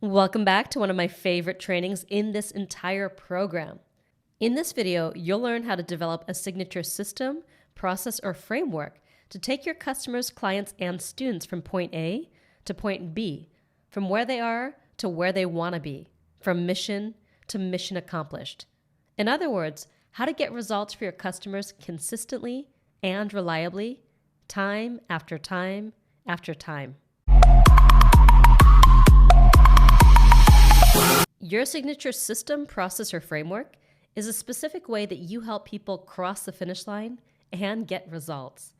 Welcome back to one of my favorite trainings in this entire program. In this video, you'll learn how to develop a signature system, process, or framework to take your customers, clients, and students from point A to point B, from where they are to where they want to be, from mission to mission accomplished. In other words, how to get results for your customers consistently and reliably, time after time after time. Your signature system, process, or framework is a specific way that you help people cross the finish line and get results.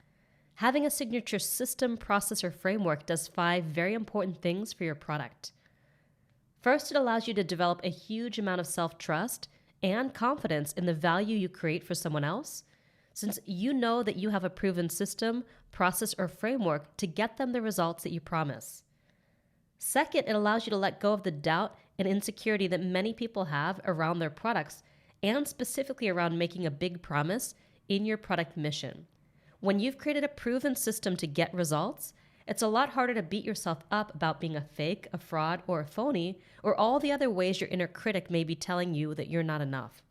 Having a signature system, process, or framework does 5 very important things for your product. First, it allows you to develop a huge amount of self-trust and confidence in the value you create for someone else, since you know that you have a proven system, process, or framework to get them the results that you promise. Second, it allows you to let go of the doubt and insecurity that many people have around their products, and specifically around making a big promise in your product mission. When you've created a proven system to get results, it's a lot harder to beat yourself up about being a fake, a fraud, or a phony, or all the other ways your inner critic may be telling you that you're not enough.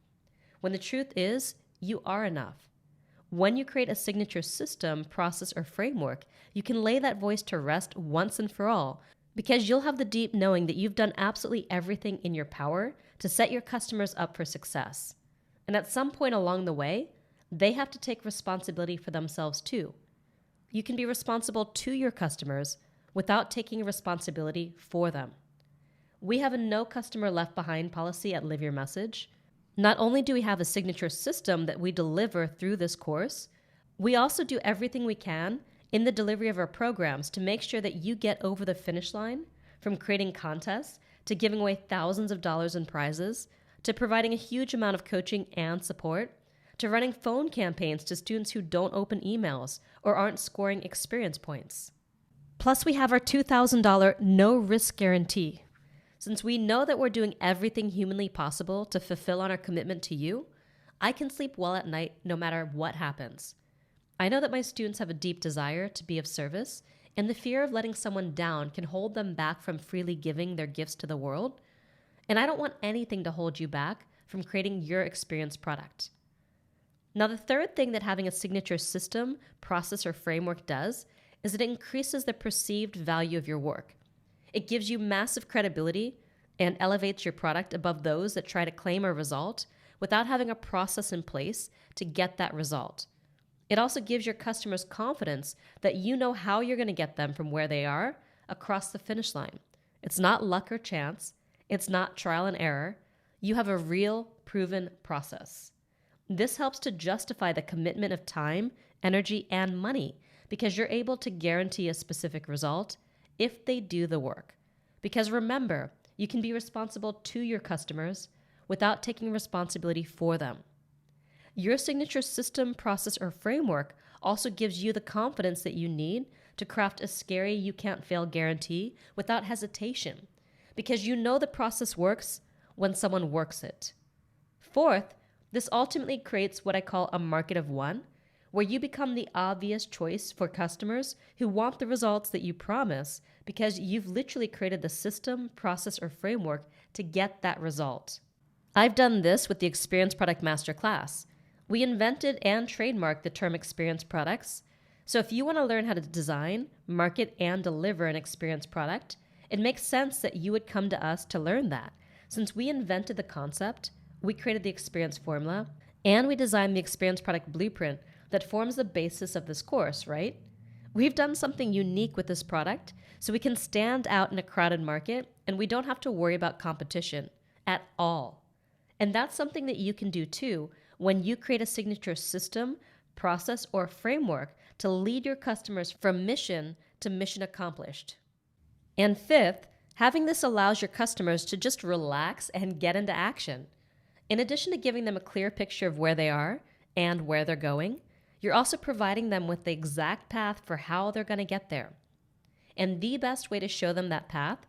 When the truth is, you are enough. When you create a signature system, process, or framework, you can lay that voice to rest once and for all, because you'll have the deep knowing that you've done absolutely everything in your power to set your customers up for success. And at some point along the way, they have to take responsibility for themselves too. You can be responsible to your customers without taking responsibility for them. We have a no customer left behind policy at Live Your Message. Not only do we have a signature system that we deliver through this course, we also do everything we can in the delivery of our programs to make sure that you get over the finish line, from creating contests to giving away thousands of dollars in prizes, to providing a huge amount of coaching and support, to running phone campaigns to students who don't open emails or aren't scoring experience points. Plus, we have our $2,000 no risk guarantee. Since we know that we're doing everything humanly possible to fulfill on our commitment to you, I can sleep well at night no matter what happens. I know that my students have a deep desire to be of service, and the fear of letting someone down can hold them back from freely giving their gifts to the world. And I don't want anything to hold you back from creating your experience product. Now, the third thing that having a signature system, process, or framework does is that it increases the perceived value of your work. It gives you massive credibility and elevates your product above those that try to claim a result without having a process in place to get that result. It also gives your customers confidence that you know how you're going to get them from where they are across the finish line. It's not luck or chance. It's not trial and error. You have a real, proven process. This helps to justify the commitment of time, energy, and money because you're able to guarantee a specific result if they do the work. Because remember, you can be responsible to your customers without taking responsibility for them. Your signature system, process, or framework also gives you the confidence that you need to craft a scary you can't fail guarantee without hesitation, because you know the process works when someone works it. Fourth, this ultimately creates what I call a market of one, where you become the obvious choice for customers who want the results that you promise because you've literally created the system, process, or framework to get that result. I've done this with the Experience Product Masterclass. We invented and trademarked the term experience products. So if you want to learn how to design, market, and deliver an experience product, it makes sense that you would come to us to learn that. Since we invented the concept, we created the experience formula, and we designed the experience product blueprint that forms the basis of this course, right? We've done something unique with this product so we can stand out in a crowded market and we don't have to worry about competition at all. And that's something that you can do too when you create a signature system, process, or framework to lead your customers from mission to mission accomplished. And fifth, having this allows your customers to just relax and get into action. In addition to giving them a clear picture of where they are and where they're going, you're also providing them with the exact path for how they're going to get there. And the best way to show them that path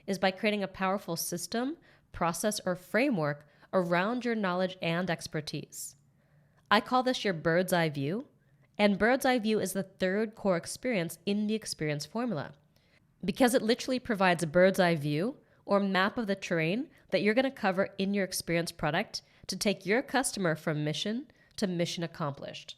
is by creating a powerful system, process, or framework around your knowledge and expertise. I call this your bird's eye view, and bird's eye view is the third core experience in the experience formula. Because it literally provides a bird's eye view, or map of the terrain that you're going to cover in your experience product to take your customer from mission to mission accomplished.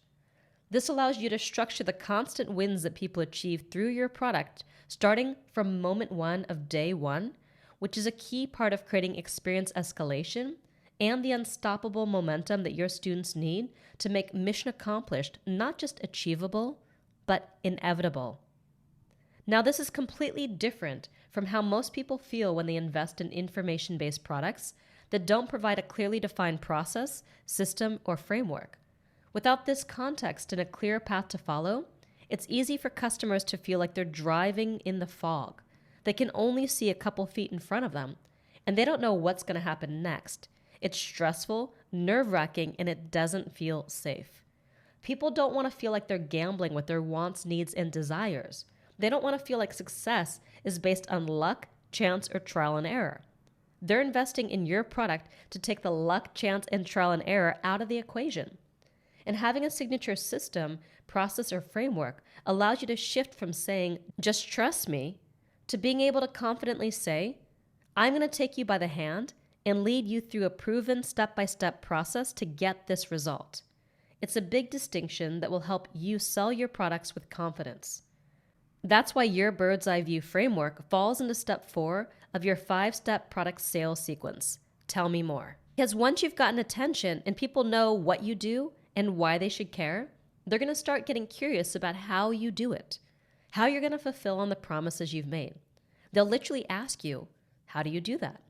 This allows you to structure the constant wins that people achieve through your product, starting from moment one of day one, which is a key part of creating experience escalation and the unstoppable momentum that your students need to make mission accomplished not just achievable, but inevitable. Now, this is completely different from how most people feel when they invest in information-based products that don't provide a clearly defined process, system, or framework. Without this context and a clear path to follow, it's easy for customers to feel like they're driving in the fog. They can only see a couple feet in front of them, and they don't know what's going to happen next. It's stressful, nerve-wracking, and it doesn't feel safe. People don't want to feel like they're gambling with their wants, needs, and desires. They don't want to feel like success is based on luck, chance, or trial and error. They're investing in your product to take the luck, chance, and trial and error out of the equation. And having a signature system, process, or framework allows you to shift from saying, just trust me, to being able to confidently say, I'm going to take you by the hand and lead you through a proven step-by-step process to get this result. It's a big distinction that will help you sell your products with confidence. That's why your bird's eye view framework falls into step 4 of your 5-step product sales sequence. Tell me more. Because once you've gotten attention and people know what you do and why they should care, they're going to start getting curious about how you do it, how you're going to fulfill on the promises you've made. They'll literally ask you, how do you do that?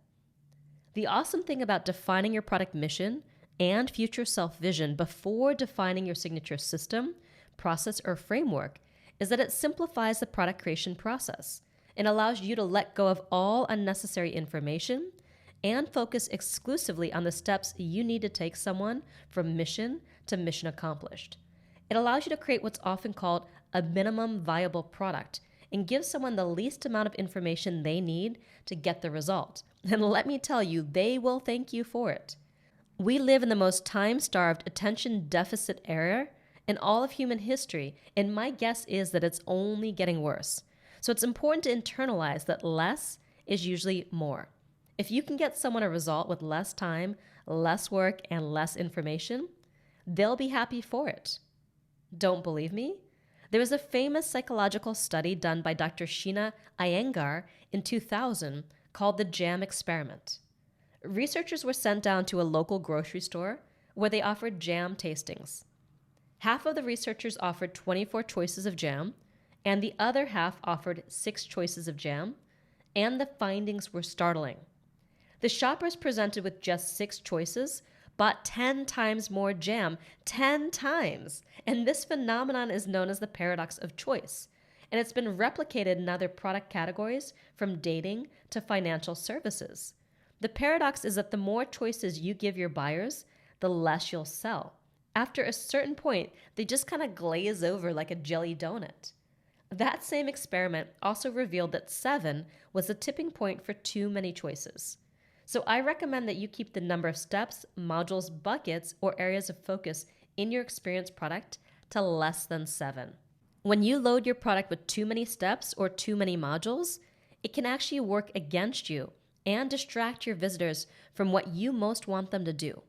The awesome thing about defining your product mission and future self-vision before defining your signature system, process, or framework is that it simplifies the product creation process and allows you to let go of all unnecessary information and focus exclusively on the steps you need to take someone from mission to mission accomplished. It allows you to create what's often called a minimum viable product and give someone the least amount of information they need to get the result. And let me tell you, they will thank you for it. We live in the most time-starved, attention deficit era in all of human history, and my guess is that it's only getting worse. So it's important to internalize that less is usually more. If you can get someone a result with less time, less work, and less information, they'll be happy for it. Don't believe me? There was a famous psychological study done by Dr. Sheena Iyengar in 2000 called the Jam Experiment. Researchers were sent down to a local grocery store where they offered jam tastings. Half of the researchers offered 24 choices of jam, and the other half offered 6 choices of jam, and the findings were startling. The shoppers presented with just 6 choices bought 10 times more jam, 10 times. And this phenomenon is known as the paradox of choice. And it's been replicated in other product categories from dating to financial services. The paradox is that the more choices you give your buyers, the less you'll sell. After a certain point, they just kind of glaze over like a jelly donut. That same experiment also revealed that 7 was the tipping point for too many choices. So I recommend that you keep the number of steps, modules, buckets, or areas of focus in your experience product to less than 7. When you load your product with too many steps or too many modules, it can actually work against you and distract your visitors from what you most want them to do.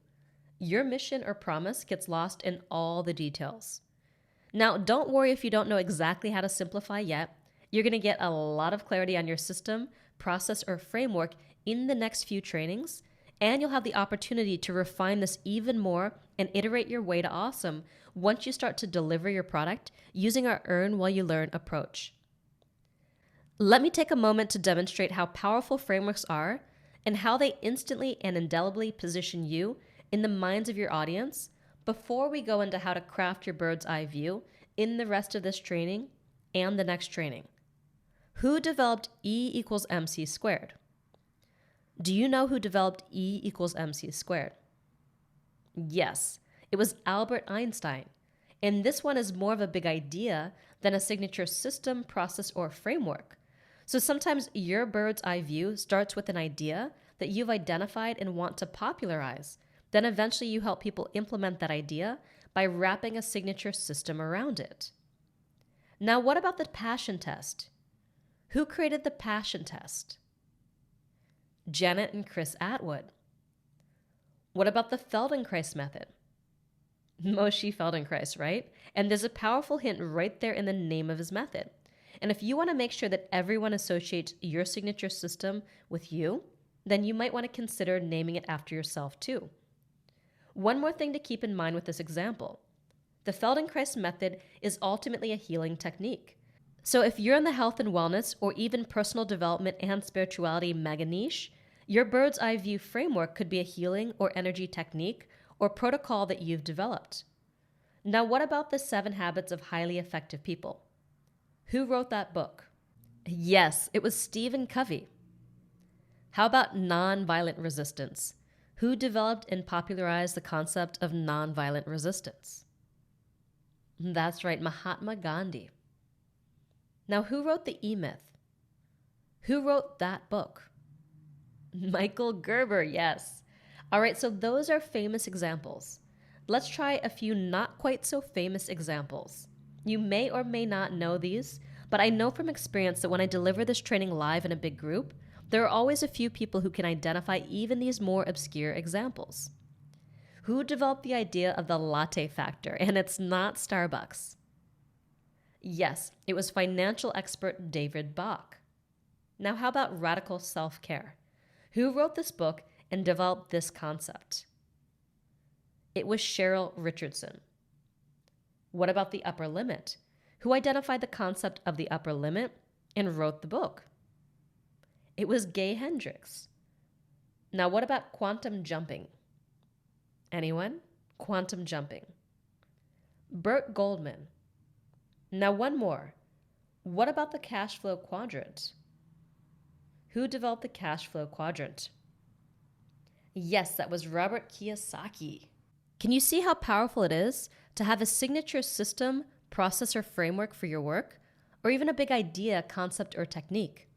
Your mission or promise gets lost in all the details. Now, don't worry if you don't know exactly how to simplify yet. You're going to get a lot of clarity on your system, process, or framework in the next few trainings, and you'll have the opportunity to refine this even more and iterate your way to awesome once you start to deliver your product using our Earn While You Learn approach. Let me take a moment to demonstrate how powerful frameworks are and how they instantly and indelibly position you in the minds of your audience before we go into how to craft your bird's eye view in the rest of this training and the next training. Who developed E equals MC squared? Do you know who developed E equals MC squared? Yes, it was Albert Einstein. And this one is more of a big idea than a signature system, process, or framework. So sometimes your bird's eye view starts with an idea that you've identified and want to popularize. Then eventually you help people implement that idea by wrapping a signature system around it. Now, what about the passion test? Who created the passion test? Janet and Chris Atwood. What about the Feldenkrais method? Moshe Feldenkrais, right? And there's a powerful hint right there in the name of his method. And if you want to make sure that everyone associates your signature system with you, then you might want to consider naming it after yourself too. One more thing to keep in mind with this example. The Feldenkrais method is ultimately a healing technique. So if you're in the health and wellness or even personal development and spirituality mega niche, your bird's eye view framework could be a healing or energy technique or protocol that you've developed. Now, what about the 7 Habits of Highly Effective People? Who wrote that book? Yes, it was Stephen Covey. How about nonviolent resistance? Who developed and popularized the concept of nonviolent resistance? That's right, Mahatma Gandhi. Now, who wrote the E-Myth? Who wrote that book? Michael Gerber, yes. All right, so those are famous examples. Let's try a few not quite so famous examples. You may or may not know these, but I know from experience that when I deliver this training live in a big group, there are always a few people who can identify even these more obscure examples. Who developed the idea of the latte factor? And it's not Starbucks. Yes, it was financial expert David Bach. Now, how about radical self-care? Who wrote this book and developed this concept? It was Cheryl Richardson. What about the upper limit? Who identified the concept of the upper limit and wrote the book? It was Gay Hendricks. Now, what about quantum jumping? Anyone? Quantum jumping. Burt Goldman. Now, one more. What about the cash flow quadrant? Who developed the cash flow quadrant? Yes, that was Robert Kiyosaki. Can you see how powerful it is to have a signature system, process, or framework for your work, or even a big idea, concept, or technique?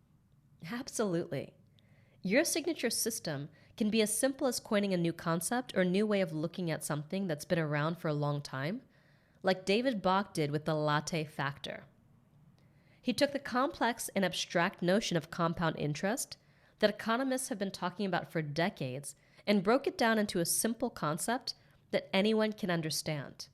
Absolutely. Your signature system can be as simple as coining a new concept or new way of looking at something that's been around for a long time, like David Bach did with the latte factor. He took the complex and abstract notion of compound interest that economists have been talking about for decades and broke it down into a simple concept that anyone can understand.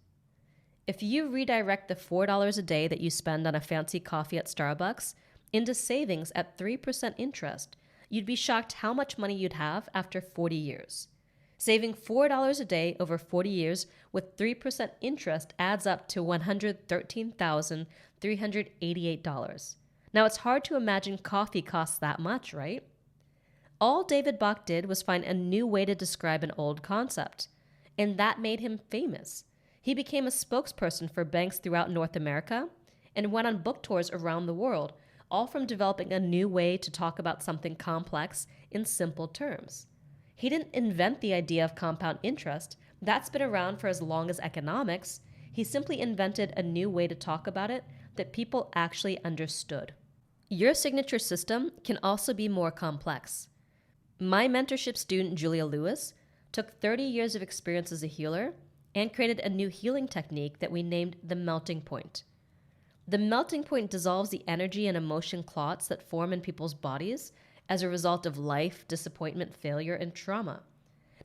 If you redirect the $4 a day that you spend on a fancy coffee at Starbucks into savings at 3% interest, you'd be shocked how much money you'd have after 40 years. Saving $4 a day over 40 years with 3% interest adds up to $113,388. Now, it's hard to imagine coffee costs that much, right? All David Bach did was find a new way to describe an old concept, and that made him famous. He became a spokesperson for banks throughout North America and went on book tours around the world, all from developing a new way to talk about something complex in simple terms. He didn't invent the idea of compound interest. That's been around for as long as economics. He simply invented a new way to talk about it that people actually understood. Your signature system can also be more complex. My mentorship student, Julia Lewis, took 30 years of experience as a healer and created a new healing technique that we named the melting point. The melting point dissolves the energy and emotion clots that form in people's bodies as a result of life, disappointment, failure, and trauma.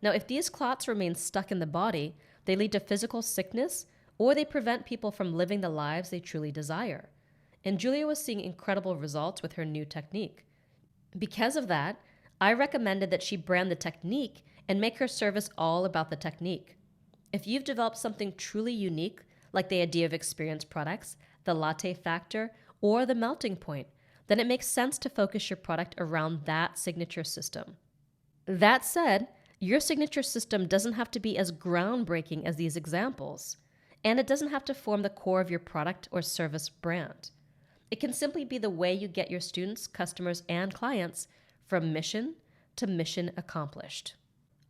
Now, if these clots remain stuck in the body, they lead to physical sickness or they prevent people from living the lives they truly desire. And Julia was seeing incredible results with her new technique. Because of that, I recommended that she brand the technique and make her service all about the technique. If you've developed something truly unique, like the idea of experience products, the latte factor, or the melting point, then it makes sense to focus your product around that signature system. That said, your signature system doesn't have to be as groundbreaking as these examples, and it doesn't have to form the core of your product or service brand. It can simply be the way you get your students, customers, and clients from mission to mission accomplished.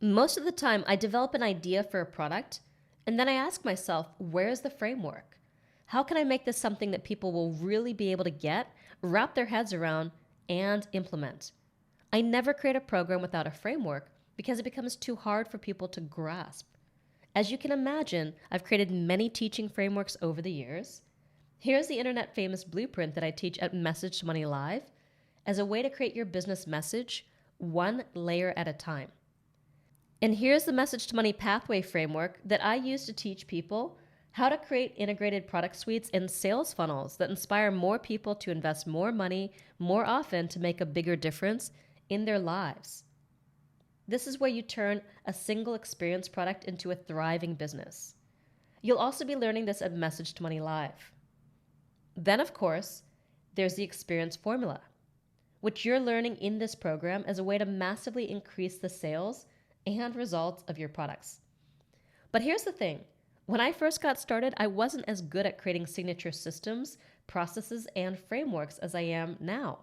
Most of the time, I develop an idea for a product, and then I ask myself, where's the framework? How can I make this something that people will really be able to get, wrap their heads around, and implement? I never create a program without a framework because it becomes too hard for people to grasp. As you can imagine, I've created many teaching frameworks over the years. Here's the internet famous blueprint that I teach at Message to Money Live as a way to create your business message one layer at a time. And here's the message to money pathway framework that I use to teach people how to create integrated product suites and sales funnels that inspire more people to invest more money more often to make a bigger difference in their lives. This is where you turn a single experience product into a thriving business. You'll also be learning this at Message to Money Live. Then, of course, there's the experience formula, which you're learning in this program as a way to massively increase the sales and results of your products. But here's the thing. When I first got started, I wasn't as good at creating signature systems, processes, and frameworks as I am now.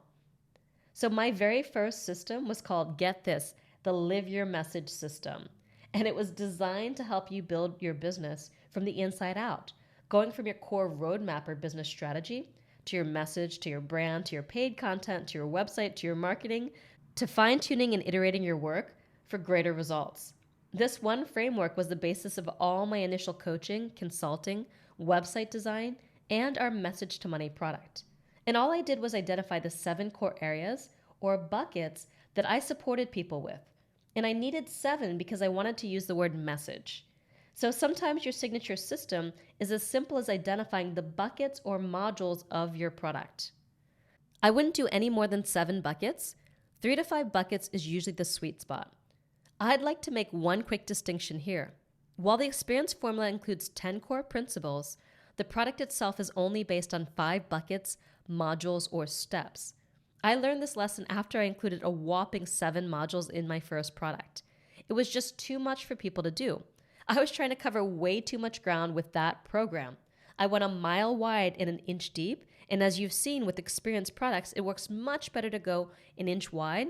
So my very first system was called, get this, the Live Your Message system. And it was designed to help you build your business from the inside out, going from your core roadmap or business strategy to your message, to your brand, to your paid content, to your website, to your marketing, to fine-tuning and iterating your work for greater results. This one framework was the basis of all my initial coaching, consulting, website design, and our Message to Money product. And all I did was identify the 7 core areas or buckets that I supported people with. And I needed 7 because I wanted to use the word message. So sometimes your signature system is as simple as identifying the buckets or modules of your product. I wouldn't do any more than 7 buckets. 3 to 5 buckets is usually the sweet spot. I'd like to make one quick distinction here. While the experience formula includes 10 core principles, the product itself is only based on 5 buckets, modules, or steps. I learned this lesson after I included a whopping 7 modules in my first product. It was just too much for people to do. I was trying to cover way too much ground with that program. I went a mile wide and an inch deep, and as you've seen with experienced products, it works much better to go an inch wide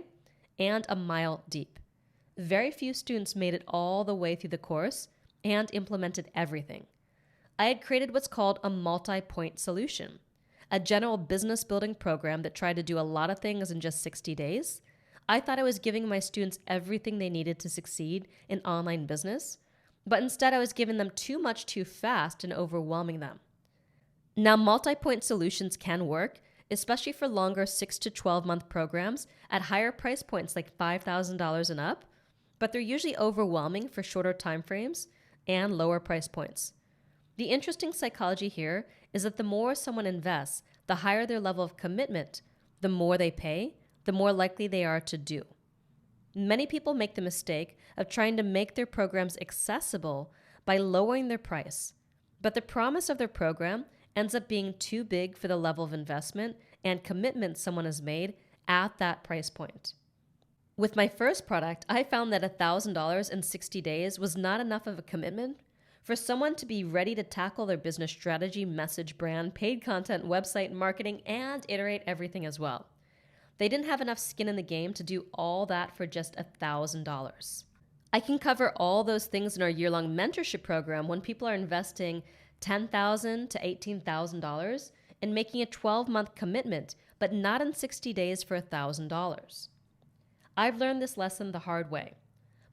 and a mile deep. Very few students made it all the way through the course and implemented everything. I had created what's called a multi-point solution, a general business building program that tried to do a lot of things in just 60 days. I thought I was giving my students everything they needed to succeed in online business, but instead I was giving them too much too fast and overwhelming them. Now, multi-point solutions can work, especially for longer 6 to 12 month programs at higher price points like $5,000 and up, but they're usually overwhelming for shorter time frames and lower price points. The interesting psychology here is that the more someone invests, the higher their level of commitment, the more they pay, the more likely they are to do. Many people make the mistake of trying to make their programs accessible by lowering their price, but the promise of their program ends up being too big for the level of investment and commitment someone has made at that price point. With my first product, I found that $1,000 in 60 days was not enough of a commitment for someone to be ready to tackle their business strategy, message, brand, paid content, website, marketing, and iterate everything as well. They didn't have enough skin in the game to do all that for just $1,000. I can cover all those things in our year-long mentorship program when people are investing $10,000 to $18,000 and making a 12-month commitment, but not in 60 days for $1,000. I've learned this lesson the hard way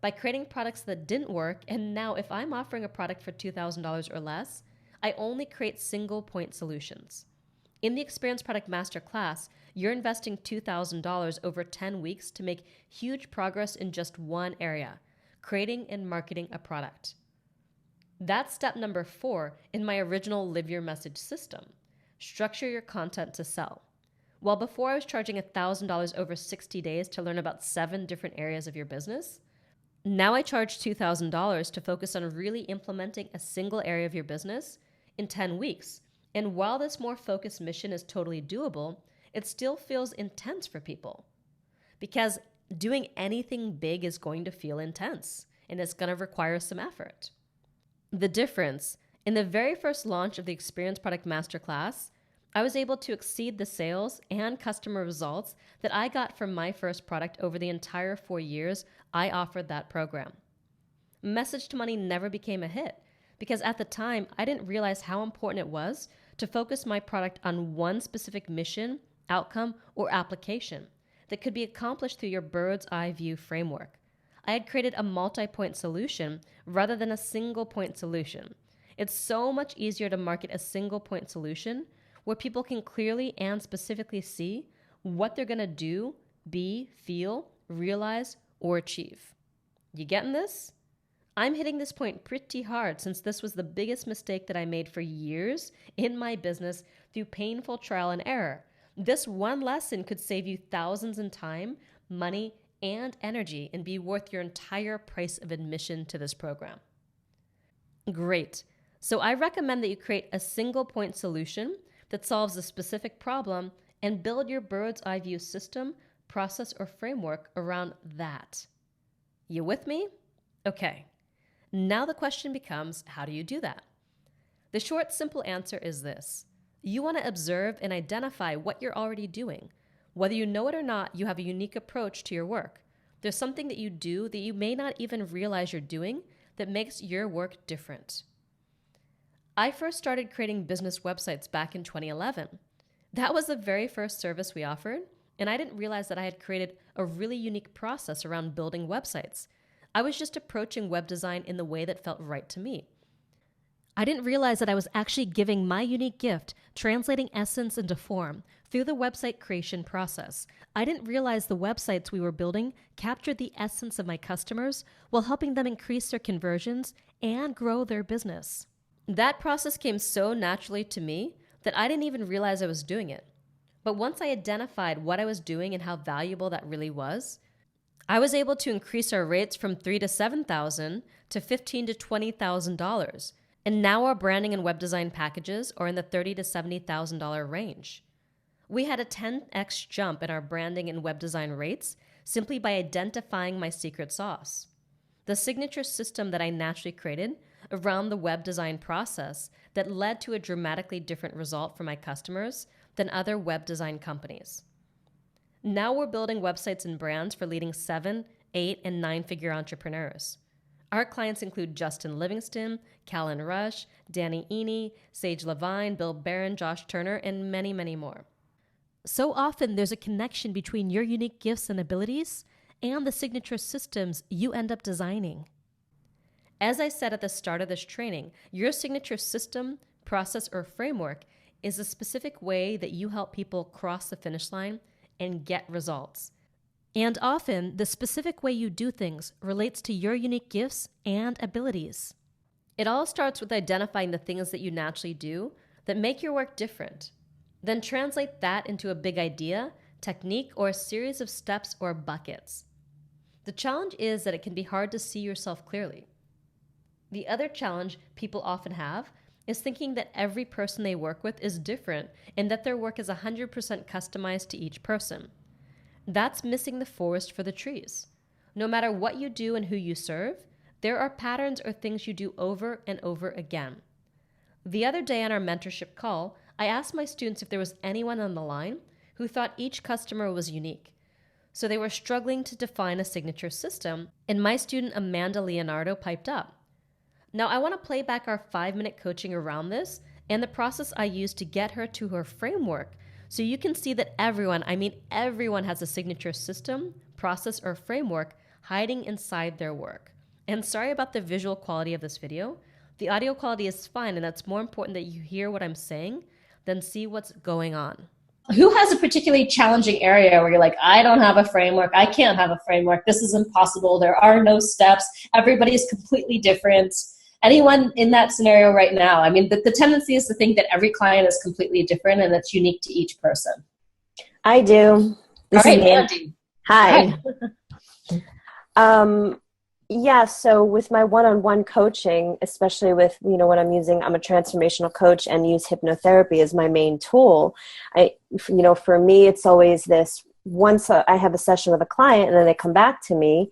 by creating products that didn't work, and now if I'm offering a product for $2,000 or less, I only create single point solutions. In the Experience Product Masterclass, you're investing $2,000 over 10 weeks to make huge progress in just one area, creating and marketing a product. That's step number 4 in my original Live Your Message system. Structure your content to sell. While before I was charging $1,000 over 60 days to learn about 7 different areas of your business, now I charge $2,000 to focus on really implementing a single area of your business in 10 weeks. And while this more focused mission is totally doable, it still feels intense for people. Because doing anything big is going to feel intense, and it's going to require some effort. The difference, in the very first launch of the Experience Product Masterclass, I was able to exceed the sales and customer results that I got from my first product over the entire 4 years I offered that program. Message to Money never became a hit because at the time I didn't realize how important it was to focus my product on one specific mission, outcome, or application that could be accomplished through your bird's eye view framework. I had created a multi-point solution rather than a single point solution. It's so much easier to market a single point solution where people can clearly and specifically see what they're going to do, be, feel, realize, or achieve. You getting this? I'm hitting this point pretty hard since this was the biggest mistake that I made for years in my business through painful trial and error. This one lesson could save you thousands in time, money, and energy and be worth your entire price of admission to this program. Great. So I recommend that you create a single point solution that solves a specific problem and build your bird's eye view system, process, or framework around that. You with me? Okay. Now the question becomes, how do you do that? The short, simple answer is this. You want to observe and identify what you're already doing. Whether you know it or not, you have a unique approach to your work. There's something that you do that you may not even realize you're doing that makes your work different. I first started creating business websites back in 2011. That was the very first service we offered, and I didn't realize that I had created a really unique process around building websites. I was just approaching web design in the way that felt right to me. I didn't realize that I was actually giving my unique gift, translating essence into form, through the website creation process. I didn't realize the websites we were building captured the essence of my customers while helping them increase their conversions and grow their business. That process came so naturally to me that I didn't even realize I was doing it. But once I identified what I was doing and how valuable that really was, I was able to increase our rates from $3,000 to $7,000 to $15,000 to $20,000. And now our branding and web design packages are in the $30,000 to $70,000 range. We had a 10x jump in our branding and web design rates simply by identifying my secret sauce. The signature system that I naturally created around the web design process that led to a dramatically different result for my customers than other web design companies. Now we're building websites and brands for leading 7, 8, and 9-figure entrepreneurs. Our clients include Justin Livingston, Callan Rush, Danny Iny, Sage Levine, Bill Barron, Josh Turner, and many, many more. So often there's a connection between your unique gifts and abilities and the signature systems you end up designing. As I said at the start of this training, your signature system, process, or framework is a specific way that you help people cross the finish line and get results. And often, the specific way you do things relates to your unique gifts and abilities. It all starts with identifying the things that you naturally do that make your work different. Then translate that into a big idea, technique, or a series of steps or buckets. The challenge is that it can be hard to see yourself clearly. The other challenge people often have is thinking that every person they work with is different and that their work is 100% customized to each person. That's missing the forest for the trees. No matter what you do and who you serve, there are patterns or things you do over and over again. The other day on our mentorship call, I asked my students if there was anyone on the line who thought each customer was unique. So they were struggling to define a signature system, and my student Amanda Leonardo piped up. Now I want to play back our 5-minute coaching around this and the process I used to get her to her framework so you can see that everyone has a signature system, process, or framework hiding inside their work. And sorry about the visual quality of this video. The audio quality is fine, and it's more important that you hear what I'm saying than see what's going on. Who has a particularly challenging area where you're like, I don't have a framework, I can't have a framework, this is impossible, there are no steps, everybody is completely different? Anyone in that scenario right now? I mean, the tendency is to think that every client is completely different and it's unique to each person. I do. All right, Mandy. Hi. Yeah, so with my one-on-one coaching, especially with, when I'm a transformational coach and use hypnotherapy as my main tool. For me, it's always this, once I have a session with a client and then they come back to me,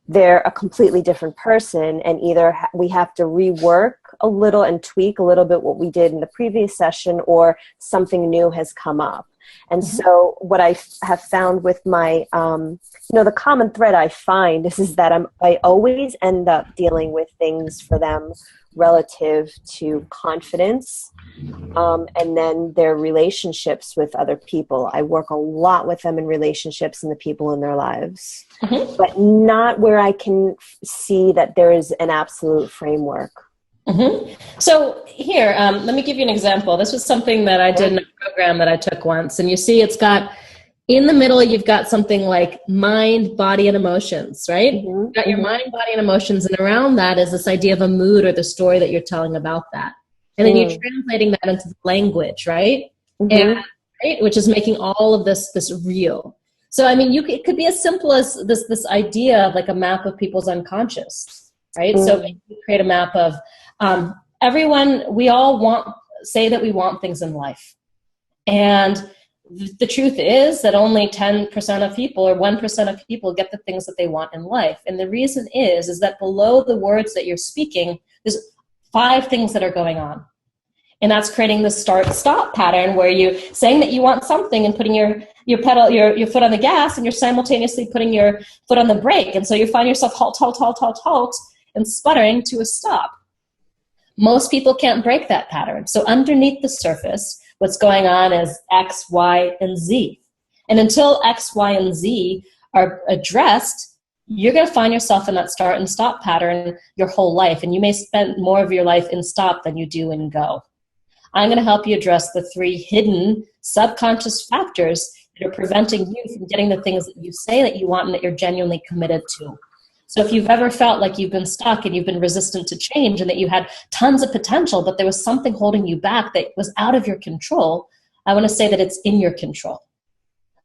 they're a completely different person, and either we have to rework a little and tweak a little bit what we did in the previous session, or something new has come up. And so what I have found with my, the common thread I find is that I always end up dealing with things for them relative to confidence, and then their relationships with other people. I work a lot with them in relationships and the people in their lives, but not where I can see that there is an absolute framework. So here, let me give you an example. This was something that I did in a program that I took once, and you see it's got, In the middle, you've got something like mind, body, and emotions, right? Mm-hmm. You've got your mind, body, and emotions, and around that is this idea of a mood or the story that you're telling about that. And then you're translating that into the language, right? And right, which is making all of this real. So, I mean, it could be as simple as this idea of like a map of people's unconscious, right? So you create a map of everyone. We all say that we want things in life, and the truth is that only 10% of people or 1% of people get the things that they want in life. And the reason is that below the words that you're speaking, there's 5 things that are going on. And that's creating the start-stop pattern where you're saying that you want something and putting your foot on the gas, and you're simultaneously putting your foot on the brake. And so you find yourself halt, and sputtering to a stop. Most people can't break that pattern. So underneath the surface, what's going on is X, Y, and Z. And until X, Y, and Z are addressed, you're going to find yourself in that start and stop pattern your whole life. And you may spend more of your life in stop than you do in go. I'm going to help you address the 3 hidden subconscious factors that are preventing you from getting the things that you say that you want and that you're genuinely committed to. So if you've ever felt like you've been stuck and you've been resistant to change and that you had tons of potential, but there was something holding you back that was out of your control, I want to say that it's in your control.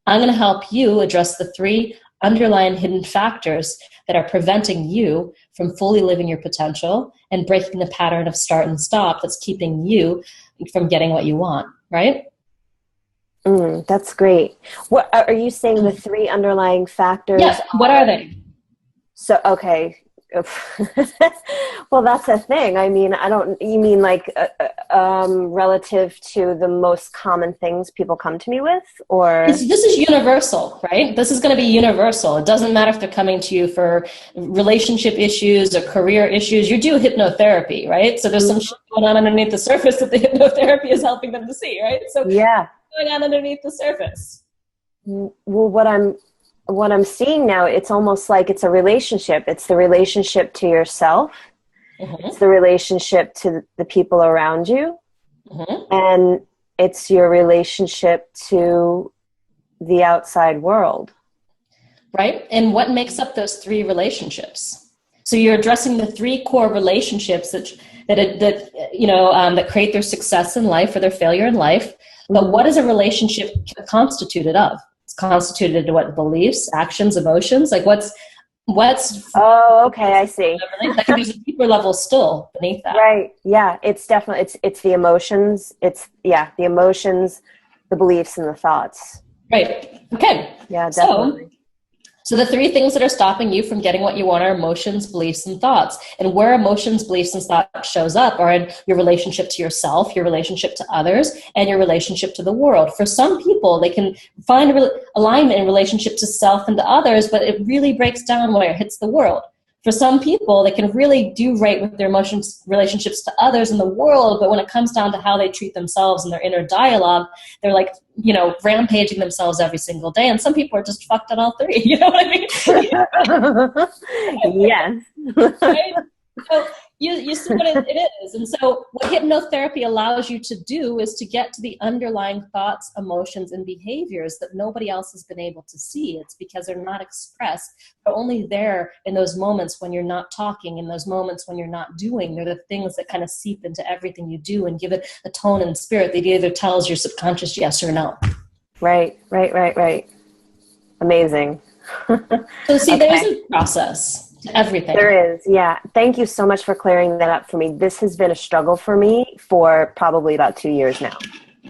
I'm going to help you address the 3 underlying hidden factors that are preventing you from fully living your potential and breaking the pattern of start and stop that's keeping you from getting what you want, right? That's great. What are you saying, the 3 underlying factors? Yes. What are they? So, okay. Well, that's a thing. I mean, you mean like relative to the most common things people come to me with, or? This is universal, right? This is going to be universal. It doesn't matter if they're coming to you for relationship issues or career issues. You do hypnotherapy, right? So there's some shit going on underneath the surface that the hypnotherapy is helping them to see, right? So yeah, what's going on underneath the surface? Well, what I'm seeing now, it's almost like it's a relationship. It's the relationship to yourself. It's the relationship to the people around you. And it's your relationship to the outside world. Right? And what makes up those 3 relationships? So you're addressing the 3 core relationships that create their success in life or their failure in life. But what is a relationship constituted of? It's constituted of what? Beliefs, actions, emotions? Like what's Oh, okay, I see. I think there's a deeper level still beneath that. Right. Yeah, it's definitely it's the emotions. The emotions, the beliefs, and the thoughts. Right. Okay. Yeah, definitely. So the 3 things that are stopping you from getting what you want are emotions, beliefs, and thoughts. And where emotions, beliefs, and thoughts shows up are in your relationship to yourself, your relationship to others, and your relationship to the world. For some people, they can find alignment in relationship to self and to others, but it really breaks down when it hits the world. For some people, they can really do right with their emotions, relationships to others in the world, but when it comes down to how they treat themselves and their inner dialogue, they're like, rampaging themselves every single day. And some people are just fucked at all 3. You know what I mean? Yes. Right? So you see what it is. And so what hypnotherapy allows you to do is to get to the underlying thoughts, emotions, and behaviors that nobody else has been able to see. It's because they're not expressed. They're only there in those moments when you're not talking, in those moments when you're not doing. They're the things that kind of seep into everything you do and give it a tone and spirit that either tells your subconscious yes or no. Right. Amazing. So see, there's a process. Everything. There is, yeah. Thank you so much for clearing that up for me. This has been a struggle for me for probably about 2 years now.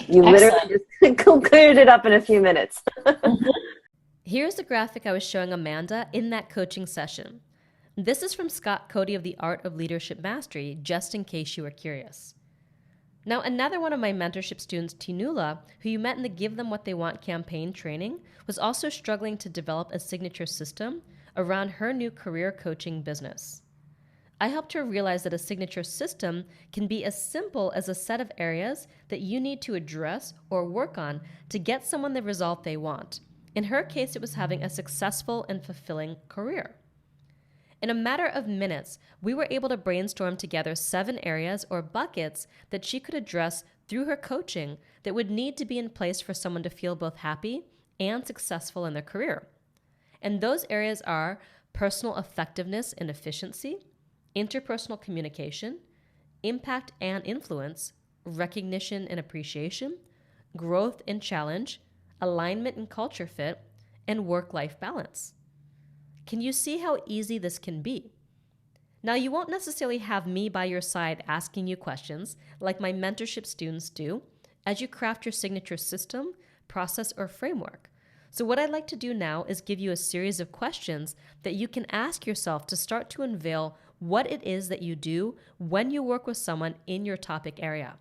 You literally just cleared it up in a few minutes. Here's the graphic I was showing Amanda in that coaching session. This is from Scott Cody of the Art of Leadership Mastery, just in case you were curious. Now, another one of my mentorship students, Tinula, who you met in the Give Them What They Want campaign training, was also struggling to develop a signature system around her new career coaching business. I helped her realize that a signature system can be as simple as a set of areas that you need to address or work on to get someone the result they want. In her case, it was having a successful and fulfilling career. In a matter of minutes, we were able to brainstorm together 7 areas or buckets that she could address through her coaching that would need to be in place for someone to feel both happy and successful in their career. And those areas are personal effectiveness and efficiency, interpersonal communication, impact and influence, recognition and appreciation, growth and challenge, alignment and culture fit, and work-life balance. Can you see how easy this can be? Now, you won't necessarily have me by your side asking you questions like my mentorship students do as you craft your signature system, process, or framework. So what I'd like to do now is give you a series of questions that you can ask yourself to start to unveil what it is that you do when you work with someone in your topic area.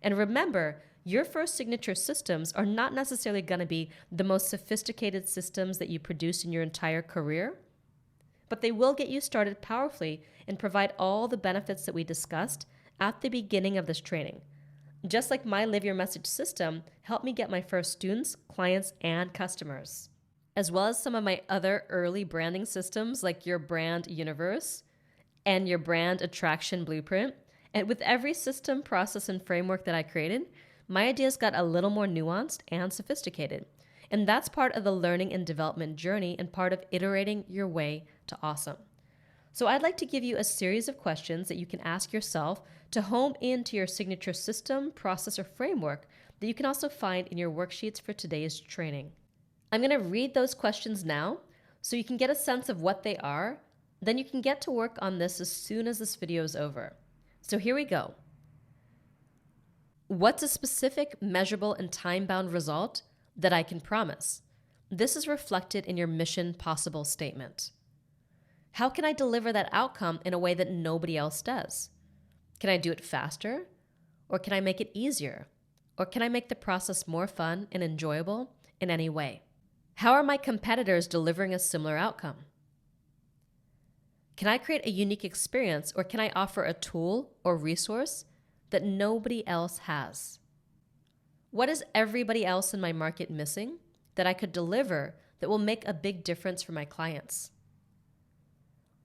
And remember, your first signature systems are not necessarily going to be the most sophisticated systems that you produce in your entire career, but they will get you started powerfully and provide all the benefits that we discussed at the beginning of this training. Just like my Live Your Message system helped me get my first students, clients, and customers, as well as some of my other early branding systems like your brand universe and your brand attraction blueprint. And with every system, process, and framework that I created, my ideas got a little more nuanced and sophisticated. And that's part of the learning and development journey and part of iterating your way to awesome. So I'd like to give you a series of questions that you can ask yourself to home into your signature system, process, or framework that you can also find in your worksheets for today's training. I'm going to read those questions now so you can get a sense of what they are. Then you can get to work on this as soon as this video is over. So here we go. What's a specific, measurable, and time-bound result that I can promise? This is reflected in your mission possible statement. How can I deliver that outcome in a way that nobody else does? Can I do it faster? Or can I make it easier? Or can I make the process more fun and enjoyable in any way? How are my competitors delivering a similar outcome? Can I create a unique experience, or can I offer a tool or resource that nobody else has? What is everybody else in my market missing that I could deliver that will make a big difference for my clients?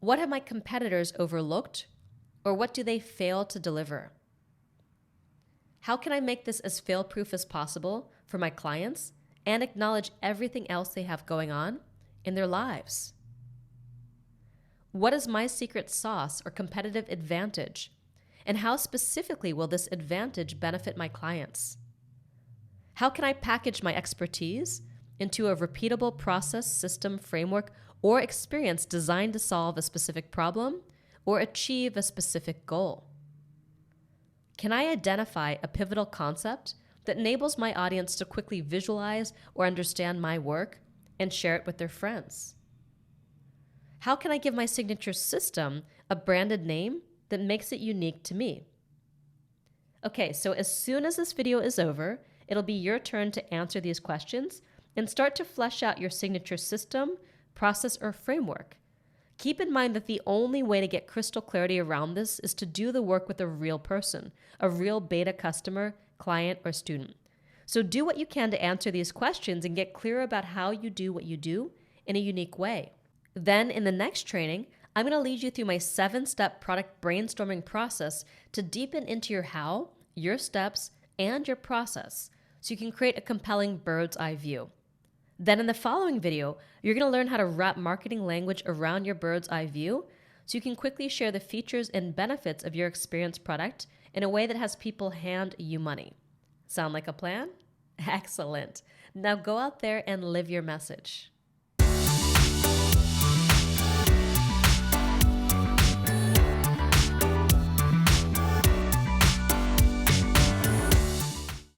What have my competitors overlooked, or what do they fail to deliver? How can I make this as fail-proof as possible for my clients and acknowledge everything else they have going on in their lives? What is my secret sauce or competitive advantage? And how specifically will this advantage benefit my clients? How can I package my expertise into a repeatable process, system, framework, or experience designed to solve a specific problem or achieve a specific goal? Can I identify a pivotal concept that enables my audience to quickly visualize or understand my work and share it with their friends? How can I give my signature system a branded name that makes it unique to me? Okay, so as soon as this video is over, it'll be your turn to answer these questions and start to flesh out your signature system, process, or framework. Keep in mind that the only way to get crystal clarity around this is to do the work with a real person, a real beta customer, client, or student. So do what you can to answer these questions and get clear about how you do what you do in a unique way. Then in the next training, I'm going to lead you through my 7-step product brainstorming process to deepen into your how, your steps, and your process so you can create a compelling bird's eye view. Then in the following video, you're going to learn how to wrap marketing language around your bird's eye view so you can quickly share the features and benefits of your experienced product in a way that has people hand you money. Sound like a plan? Excellent. Now go out there and live your message.